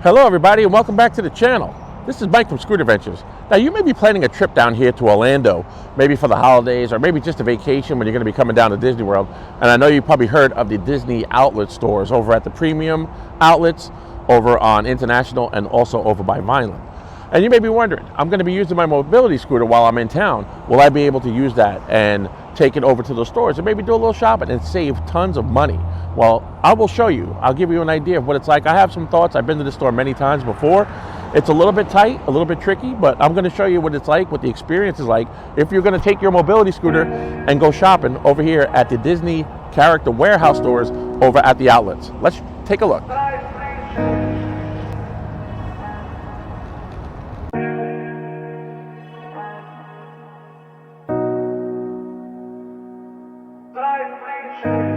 Hello everybody and welcome back to the channel. This is Mike from Scooter Ventures. Now you may be planning a trip down here to Orlando, maybe for the holidays or maybe just a vacation when you're going to be coming down to Disney World. And I know you probably heard of the Disney outlet stores over at the premium outlets over on International and also over by Vineland. And you may be wondering, I'm going to be using my mobility scooter while I'm in town. Will I be able to use that and take it over to the stores and maybe do a little shopping and save tons of money? Well, I will show you. I'll give you an idea of what it's like. I have some thoughts. I've been to the store many times before. It's a little bit tight, a little bit tricky, but I'm going to show you what it's like, what the experience is like if you're going to take your mobility scooter and go shopping over here at the Disney character warehouse stores over at the outlets. Let's take a look.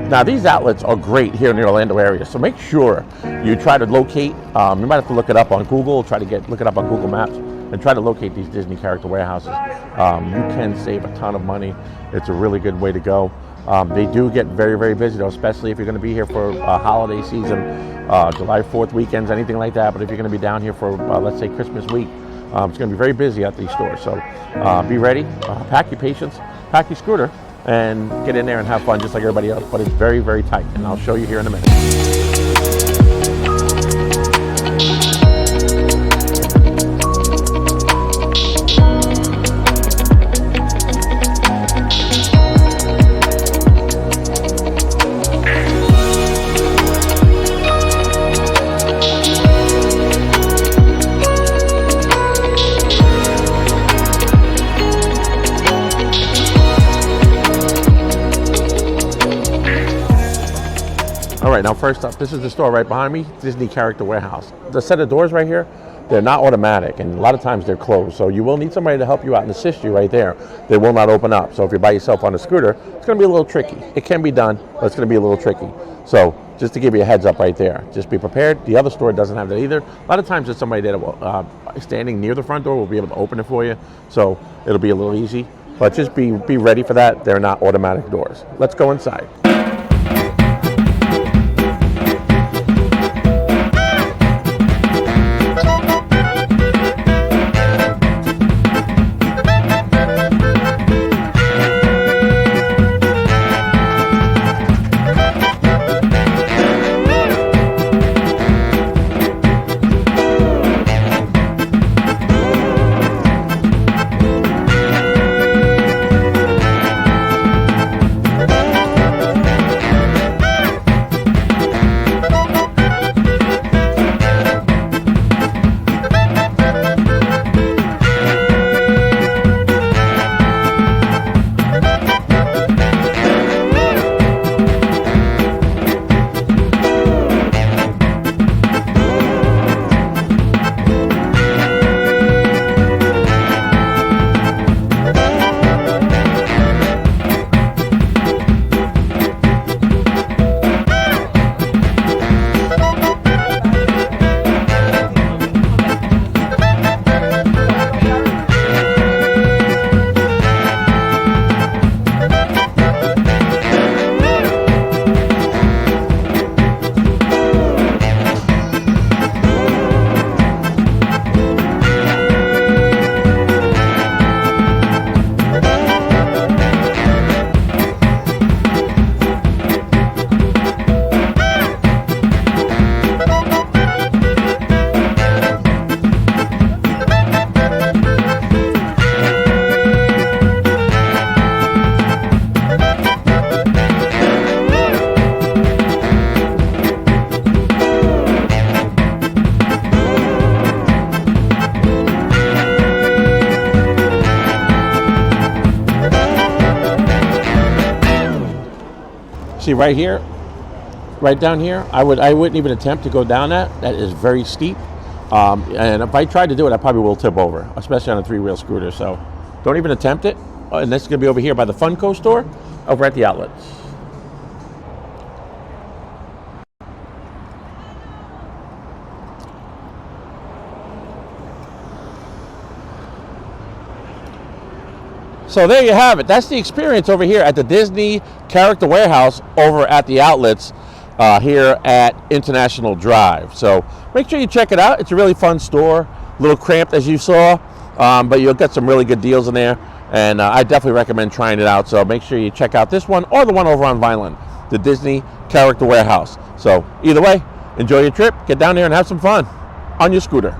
Now these outlets are great here in the Orlando area, so make sure you try to locate, you might have to look it up on Google, look it up on Google Maps and try to locate these Disney character warehouses. You can save a ton of money. It's a really good way to go. They do get very, very busy though, especially if you're going to be here for holiday season, July 4th weekends, anything like that. But if you're going to be down here for, let's say, Christmas week, it's going to be very busy at these stores. So be ready, pack your patience, pack your scooter, and get in there and have fun just like everybody else, but it's very, very tight, and I'll show you here in a minute. All right, now first up, this is the store right behind me, Disney Character Warehouse. The set of doors right here, they're not automatic, and a lot of times they're closed, so you will need somebody to help you out and assist you right there. They will not open up, so if you're by yourself on a scooter, it's going to be a little tricky. It can be done, but it's going to be a little tricky. So just to give you a heads up right there, just be prepared. The other store doesn't have that either. A lot of times there's somebody that will, standing near the front door will be able to open it for you, so it'll be a little easy. But just be ready for that. They're not automatic doors. Let's go inside. See right here, right down here, I wouldn't even attempt to go down that. That is very steep. And if I tried to do it, I probably will tip over, especially on a three-wheel scooter. So don't even attempt it. And this is going to be over here by the Funko store over at the outlets. So there you have it. That's the experience over here at the Disney Character Warehouse over at the outlets. here at International Drive. So make sure you check it out. It's a really fun store, a little cramped as you saw, but you'll get some really good deals in there, and I definitely recommend trying it out. So make sure you check out this one or the one over on Vineland, the Disney Character Warehouse. So either way, enjoy your trip, get down there and have some fun on your scooter.